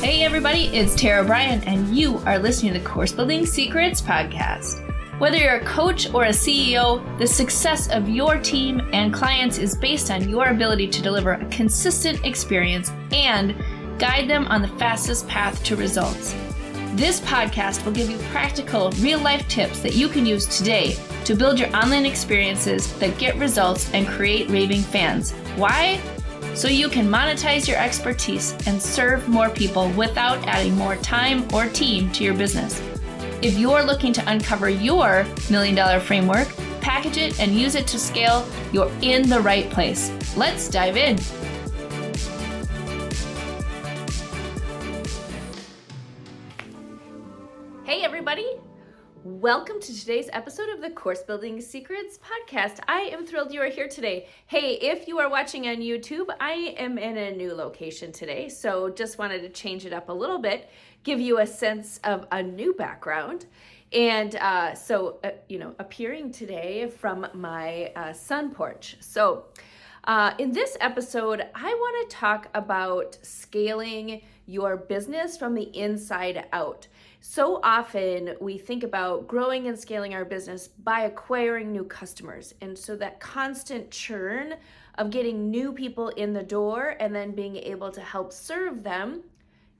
Hey everybody, it's Bryan, and you are listening to the Course Building Secrets podcast. Whether you're a coach or a CEO, the success of your team and clients is based on your ability to deliver a consistent experience and guide them on the fastest path to results. This podcast will give you practical, real-life tips that you can use today to build your online experiences that get results and create raving fans. Why? So you can monetize your expertise and serve more people without adding more time or team to your business. If you're looking to uncover your $1 million framework, package it, and use it to scale, you're in the right place. Let's dive in. Hey everybody, welcome to today's episode of the Course Building Secrets podcast. I am thrilled you are here today. Hey, if you are watching on YouTube, I am in a new location today, so just wanted to change it up a little bit, give you a sense of a new background. And appearing today from my sun porch. So in this episode, I want to talk about scaling your business from the inside out. So often we think about growing and scaling our business by acquiring new customers. And so that constant churn of getting new people in the door and then being able to help serve them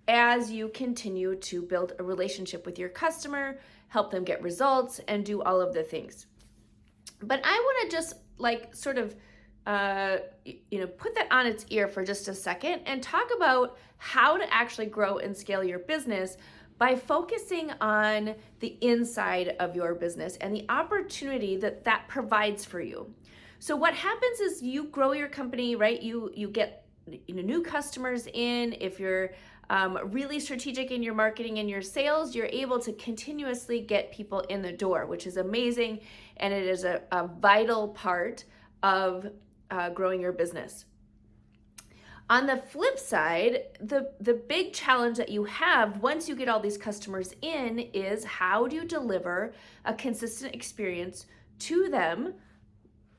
as you continue to build a relationship with your customer, help them get results, and do all of the things. But I want to just put that on its ear for just a second and talk about how to actually grow and scale your business by focusing on the inside of your business and the opportunity that provides for you. So what happens is you grow your company, right? You get new customers in. If you're really strategic in your marketing and your sales, you're able to continuously get people in the door, which is amazing, and it is a vital part of growing your business. On the flip side, the big challenge that you have once you get all these customers in is how do you deliver a consistent experience to them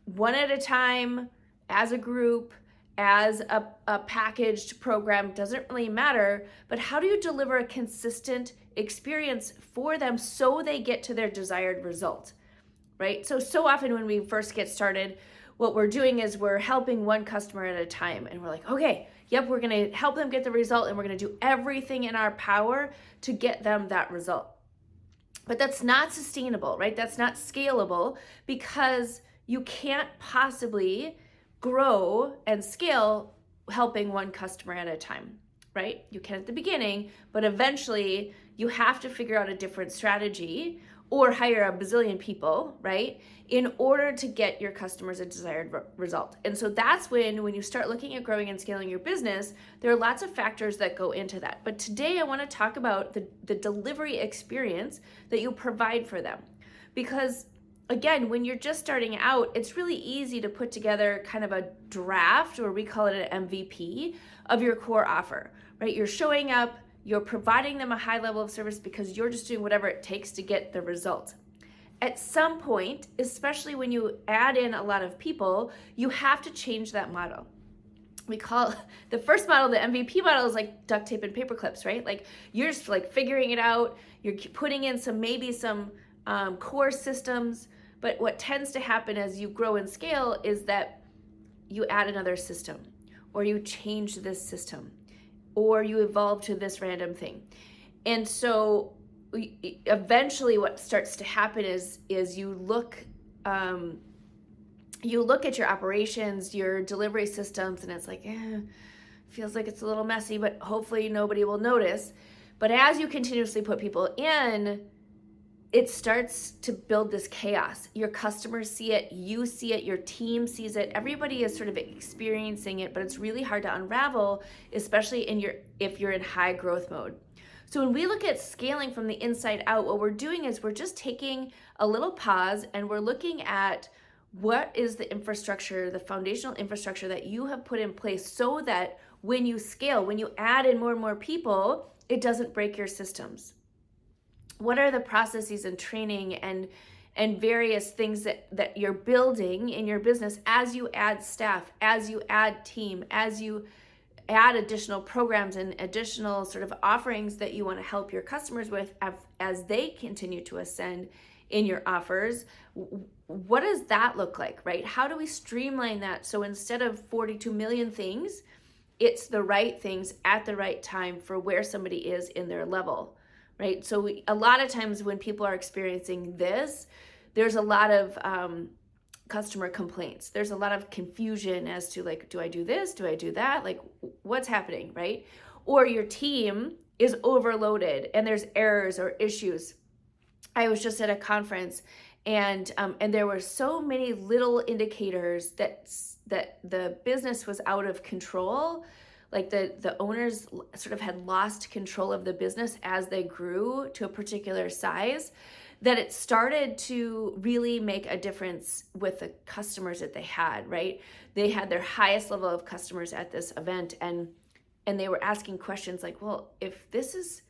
one at a time, as a group, as a packaged program, doesn't really matter, but how do you deliver a consistent experience for them so they get to their desired result, right? So often when we first get started, what we're doing is we're helping one customer at a time, and we're like, okay, yep, we're gonna help them get the result, and we're gonna do everything in our power to get them that result. But that's not sustainable, right? That's not scalable, because you can't possibly grow and scale helping one customer at a time, right? You can at the beginning, but eventually you have to figure out a different strategy or hire a bazillion people, right, in order to get your customers a desired result. And so that's when you start looking at growing and scaling your business, there are lots of factors that go into that. But today I want to talk about the delivery experience that you provide for them. Because again, when you're just starting out, it's really easy to put together kind of a draft, or we call it an MVP, of your core offer, right? You're showing up, you're providing them a high level of service because you're just doing whatever it takes to get the result. At some point, especially when you add in a lot of people, you have to change that model. We call the first model, the MVP model, is like duct tape and paper clips, right? Like you're just like figuring it out, you're putting in some core systems, but what tends to happen as you grow and scale is that you add another system, or you change this system, or you evolve to this random thing. And so eventually what starts to happen is you look at your operations, your delivery systems, and it's like, feels like it's a little messy, but hopefully nobody will notice. But as you continuously put people in, it starts to build this chaos. Your customers see it, you see it, your team sees it, everybody is sort of experiencing it, but it's really hard to unravel, especially if you're in high growth mode. So when we look at scaling from the inside out, what we're doing is we're just taking a little pause and we're looking at what is the infrastructure, the foundational infrastructure that you have put in place so that when you scale, when you add in more and more people, it doesn't break your systems. What are the processes and training and various things that you're building in your business as you add staff, as you add team, as you add additional programs and additional sort of offerings that you want to help your customers with as they continue to ascend in your offers. What does that look like, right? How do we streamline that so instead of 42 million things, it's the right things at the right time for where somebody is in their level, right? So a lot of times when people are experiencing this, there's a lot of customer complaints. There's a lot of confusion as to like, do I do this? Do I do that? Like, what's happening, right? Or your team is overloaded and there's errors or issues. I was just at a conference and there were so many little indicators that the business was out of control. Like the owners sort of had lost control of the business as they grew to a particular size, that it started to really make a difference with the customers that they had, right? They had their highest level of customers at this event, and they were asking questions like, well, if this is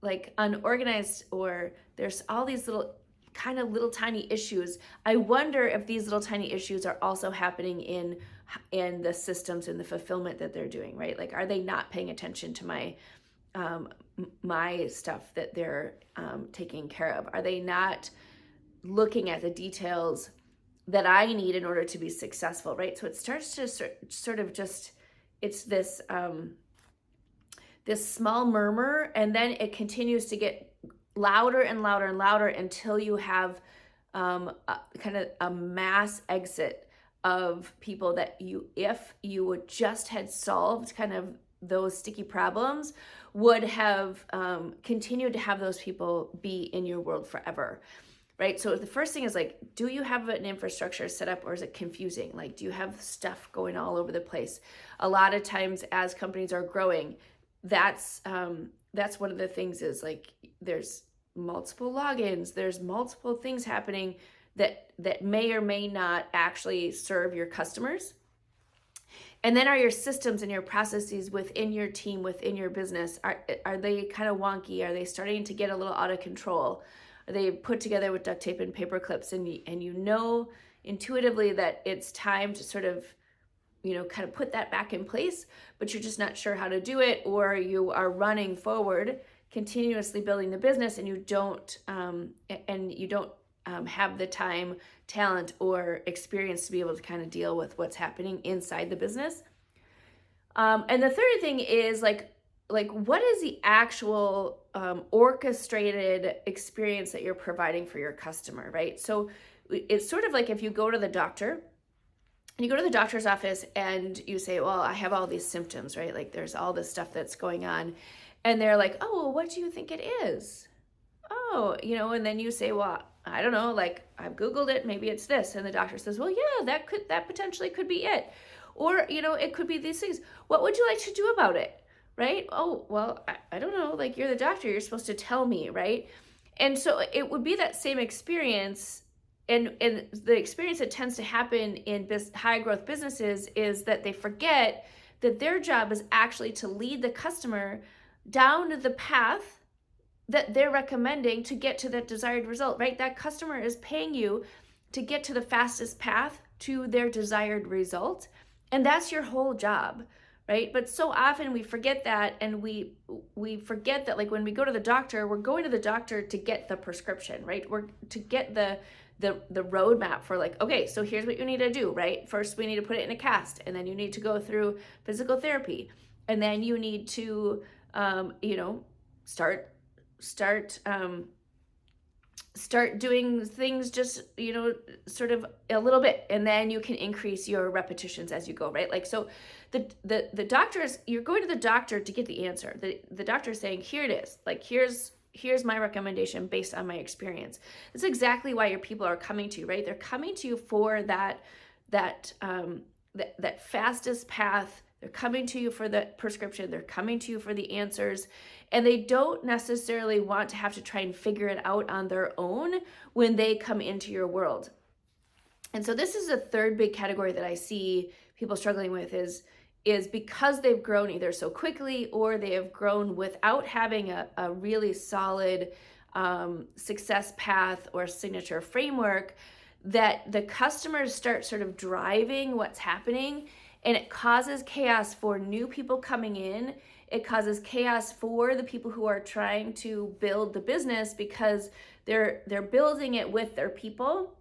like unorganized, or there's all these little tiny issues, I wonder if these little tiny issues are also happening in the systems and the fulfillment that they're doing, right? Like, are they not paying attention to my stuff that they're taking care of? Are they not looking at the details that I need in order to be successful, right? So it starts to sort of just, it's this small murmur, and then it continues to get louder and louder and louder until you have kind of a mass exit of people that if you would just had solved kind of those sticky problems, would have continued to have those people be in your world forever, right? So the first thing is like, do you have an infrastructure set up, or is it confusing? Like, do you have stuff going all over the place? A lot of times as companies are growing, that's one of the things is like, there's multiple logins, there's multiple things happening that may or may not actually serve your customers. And then are your systems and your processes within your team, within your business, are they kind of wonky? Are they starting to get a little out of control? Are they put together with duct tape and paper clips, and you know intuitively that it's time to sort of, kind of put that back in place, but you're just not sure how to do it, or you are running forward, continuously building the business, and you don't have the time, talent, or experience to be able to kind of deal with what's happening inside the business. And the third thing is like what is the actual orchestrated experience that you're providing for your customer, right? So it's sort of like if you go to the doctor, and you go to the doctor's office and you say, well, I have all these symptoms, right? Like there's all this stuff that's going on. And they're like, oh, well, what do you think it is? Oh, and then you say, well, I don't know, like I've Googled it, maybe it's this. And the doctor says, well, yeah, that potentially could be it. Or, it could be these things. What would you like to do about it? Right? Oh, well, I don't know, like you're the doctor, you're supposed to tell me, right? And so it would be that same experience. And the experience that tends to happen in high growth businesses is that they forget that their job is actually to lead the customer down the path that they're recommending to get to that desired result, right? That customer is paying you to get to the fastest path to their desired result. And that's your whole job, right? But so often we forget that, and we forget that, like when we go to the doctor, we're going to the doctor to get the prescription, right? We're to get the roadmap for like, okay, so here's what you need to do, right? First, we need to put it in a cast, and then you need to go through physical therapy, and then you need to, start doing things just, sort of a little bit, and then you can increase your repetitions as you go, right? Like, so the doctors, you're going to the doctor to get the answer. The doctor is saying, here it is, like, here's my recommendation based on my experience. That's exactly why your people are coming to you, right? They're coming to you for that fastest path. They're coming to you for the prescription. They're coming to you for the answers. And they don't necessarily want to have to try and figure it out on their own when they come into your world. And so this is a third big category that I see people struggling with is because they've grown either so quickly, or they have grown without having a really solid success path or signature framework, that the customers start sort of driving what's happening, and it causes chaos for new people coming in. It causes chaos for the people who are trying to build the business because they're building it with their people,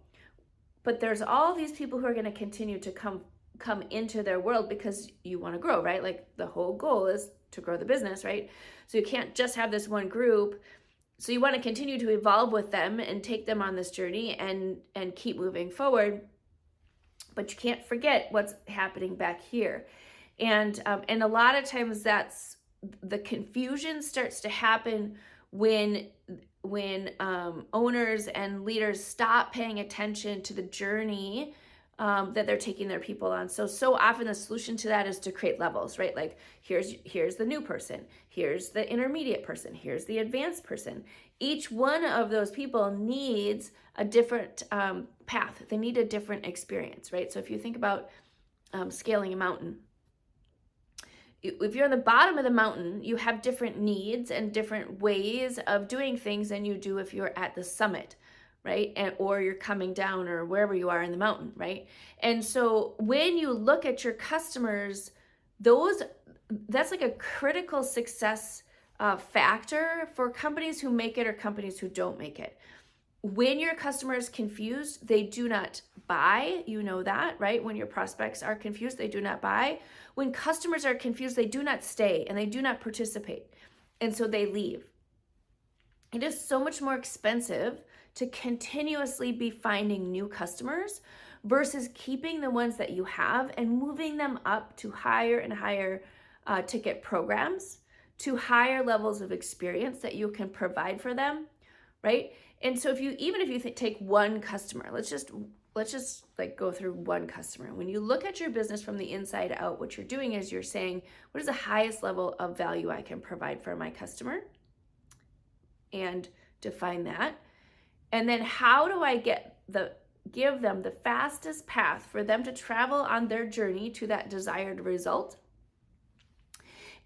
but there's all these people who are going to continue to come into their world because you want to grow, right? Like the whole goal is to grow the business, right? So you can't just have this one group. So you want to continue to evolve with them and take them on this journey and keep moving forward. But you can't forget what's happening back here. And a lot of times that's the confusion starts to happen when owners and leaders stop paying attention to the journey that they're taking their people on. So often the solution to that is to create levels, right? Like here's the new person, here's the intermediate person, here's the advanced person. Each one of those people needs a different path. They need a different experience, right? So if you think about scaling a mountain, if you're on the bottom of the mountain, you have different needs and different ways of doing things than you do if you're at the summit, right? Or you're coming down or wherever you are in the mountain, right? And so when you look at your customers, that's like a critical success factor for companies who make it or companies who don't make it. When your customer is confused, they do not buy. You know that, right? When your prospects are confused, they do not buy. When customers are confused, they do not stay and they do not participate. And so they leave. It is so much more expensive to continuously be finding new customers versus keeping the ones that you have and moving them up to higher and higher ticket programs, to higher levels of experience that you can provide for them, right? And so if you take one customer, let's just like go through one customer. When you look at your business from the inside out, what you're doing is you're saying, what is the highest level of value I can provide for my customer? And define that. And then how do I give them the fastest path for them to travel on their journey to that desired result?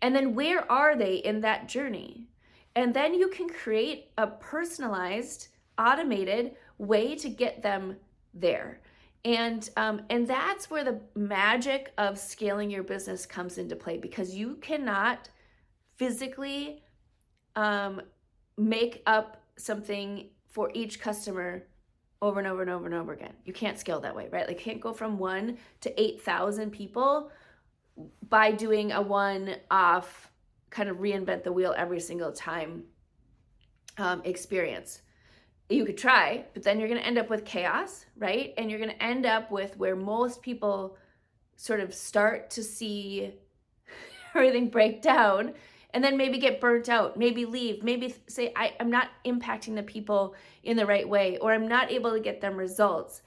And then where are they in that journey? And then you can create a personalized, automated way to get them there. And that's where the magic of scaling your business comes into play, because you cannot physically make up something for each customer over and over and over and over again. You can't scale that way, right? Like, you can't go from 1 to 8,000 people by doing a one-off kind of reinvent the wheel every single time experience. You could try, but then you're going to end up with chaos, right? And you're going to end up with where most people sort of start to see everything break down and then maybe get burnt out, maybe leave, maybe say, I'm not impacting the people in the right way, or I'm not able to get them results.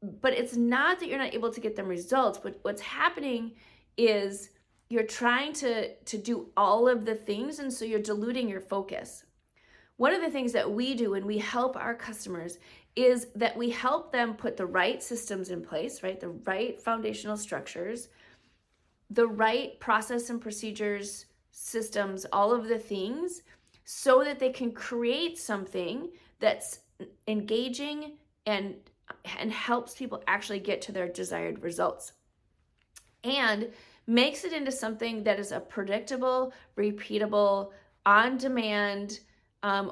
But it's not that you're not able to get them results, but what's happening is you're trying to do all of the things, and so you're diluting your focus. One of the things that we do when we help our customers is that we help them put the right systems in place, right? The right foundational structures, the right process and procedures, systems, all of the things, so that they can create something that's engaging and helps people actually get to their desired results, and makes it into something that is a predictable, repeatable, on-demand,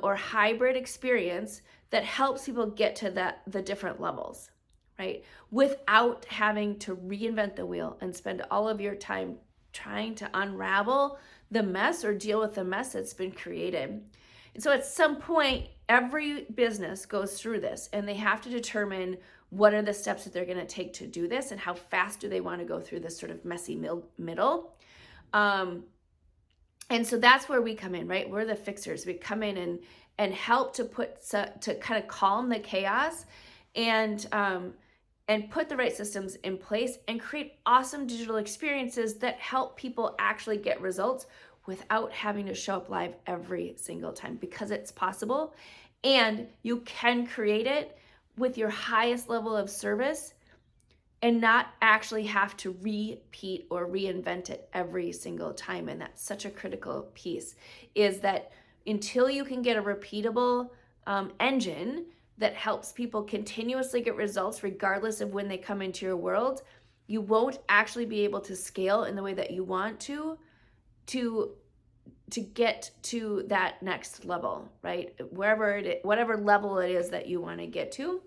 or hybrid experience that helps people get to the different levels, right? Without having to reinvent the wheel and spend all of your time trying to unravel the mess or deal with the mess that's been created. And so at some point, every business goes through this, and they have to determine what are the steps that they're going to take to do this, and how fast do they want to go through this sort of messy middle. And so that's where we come in, right? We're the fixers. We come in and help to kind of calm the chaos and put the right systems in place and create awesome digital experiences that help people actually get results without having to show up live every single time, because it's possible, and you can create it with your highest level of service and not actually have to repeat or reinvent it every single time. And that's such a critical piece, is that until you can get a repeatable engine that helps people continuously get results regardless of when they come into your world, you won't actually be able to scale in the way that you want to get to that next level, right? Whatever level it is that you want to get to.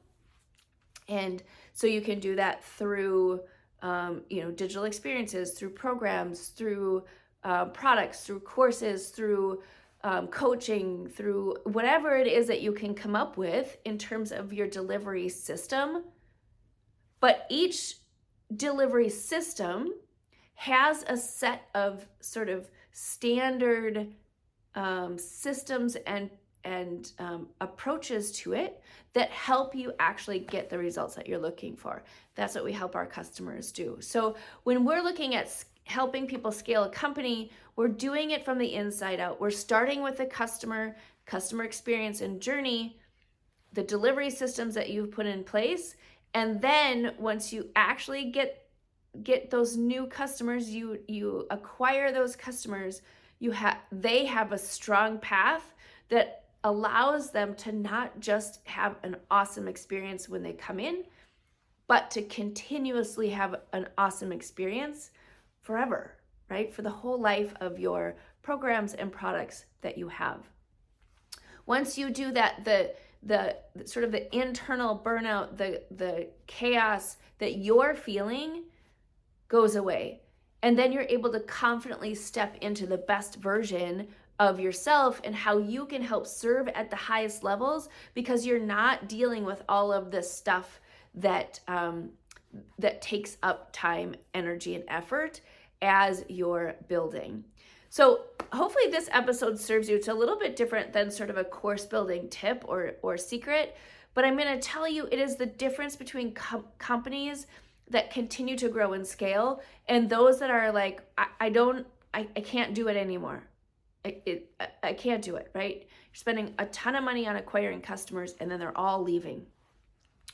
And so you can do that through digital experiences, through programs, through products, through courses, through coaching, through whatever it is that you can come up with in terms of your delivery system. But each delivery system has a set of sort of standard systems and approaches to it that help you actually get the results that you're looking for. That's what we help our customers do. So when we're looking at helping people scale a company, we're doing it from the inside out. We're starting with the customer experience and journey, the delivery systems that you've put in place, and then once you actually get those new customers, you acquire those customers, they have a strong path that allows them to not just have an awesome experience when they come in, but to continuously have an awesome experience forever, right? For the whole life of your programs and products that you have. Once you do that, the sort of the internal burnout, the chaos that you're feeling goes away. And then you're able to confidently step into the best version of yourself and how you can help serve at the highest levels, because you're not dealing with all of this stuff that takes up time, energy, and effort as you're building. So hopefully this episode serves you. It's a little bit different than sort of a course building tip or secret, but I'm going to tell you it is the difference between companies that continue to grow and scale and those that are like, I can't do it anymore. I can't do it, right? You're spending a ton of money on acquiring customers and then they're all leaving,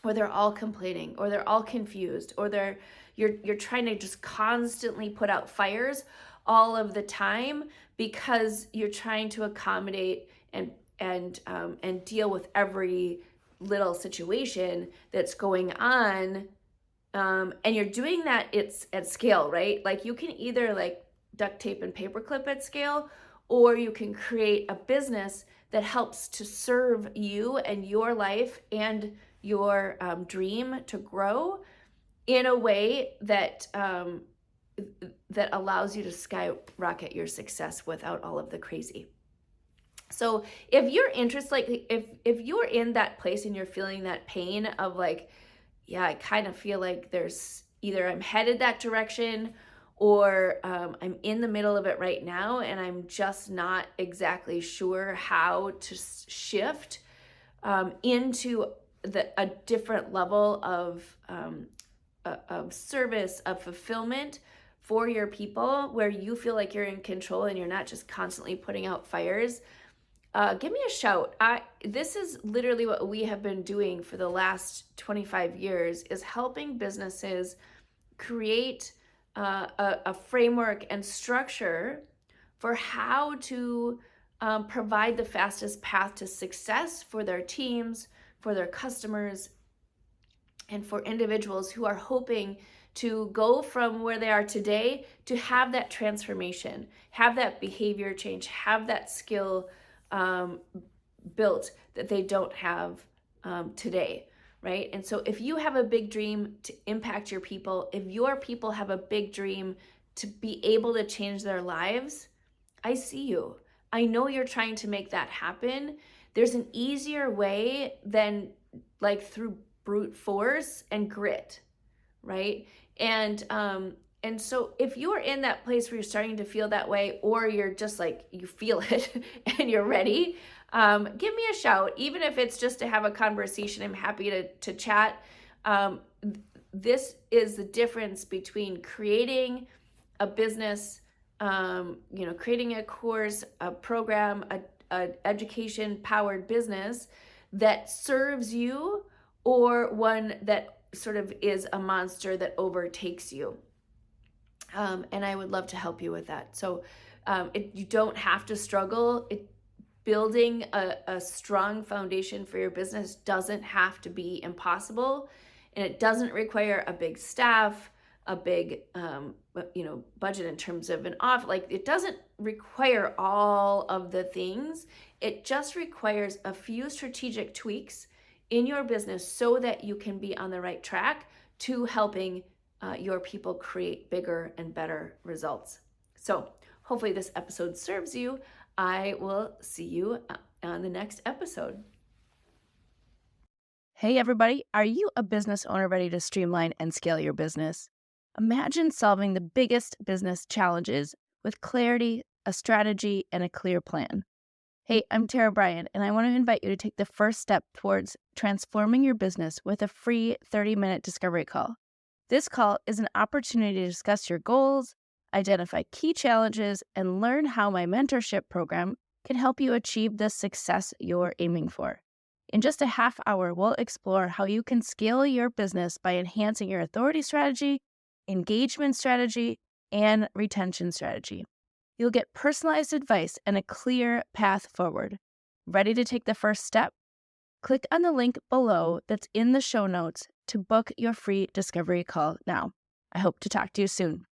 or they're all complaining, or they're all confused, or you're trying to just constantly put out fires all of the time because you're trying to accommodate and deal with every little situation that's going on. And you're doing that, it's at scale, right? Like you can either like duct tape and paperclip at scale, or you can create a business that helps to serve you and your life and your dream to grow in a way that that allows you to skyrocket your success without all of the crazy. So if you're interested, like if you're in that place and you're feeling that pain of like, yeah, I kind of feel like there's either I'm headed that direction or I'm in the middle of it right now and I'm just not exactly sure how to shift into a different level of service, of fulfillment for your people, where you feel like you're in control and you're not just constantly putting out fires, give me a shout. This is literally what we have been doing for the last 25 years, is helping businesses create a framework and structure for how to provide the fastest path to success for their teams, for their customers, and for individuals who are hoping to go from where they are today to have that transformation, have that behavior change, have that skill built that they don't have today, right? And so if you have a big dream to impact your people, if your people have a big dream to be able to change their lives, I see you. I know you're trying to make that happen. There's an easier way than like through brute force and grit, right? And so if you're in that place where you're starting to feel that way, or you're just like, you feel it and you're ready, give me a shout. Even if it's just to have a conversation, I'm happy to chat. This is the difference between creating a business, creating a course, a program, a education-powered business that serves you, or one that sort of is a monster that overtakes you. And I would love to help you with that. So you don't have to struggle. Building a strong foundation for your business doesn't have to be impossible, and it doesn't require a big staff. a big budget in terms of an off. Like, it doesn't require all of the things. It just requires a few strategic tweaks in your business so that you can be on the right track to helping your people create bigger and better results. So hopefully this episode serves you. I will see you on the next episode. Hey, everybody. Are you a business owner ready to streamline and scale your business? Imagine solving the biggest business challenges with clarity, a strategy, and a clear plan. Hey, I'm Bryan, and I want to invite you to take the first step towards transforming your business with a free 30-minute discovery call. This call is an opportunity to discuss your goals, identify key challenges, and learn how my mentorship program can help you achieve the success you're aiming for. In just a half hour, we'll explore how you can scale your business by enhancing your authority strategy, engagement strategy, and retention strategy. You'll get personalized advice and a clear path forward. Ready to take the first step? Click on the link below that's in the show notes to book your free discovery call now. I hope to talk to you soon.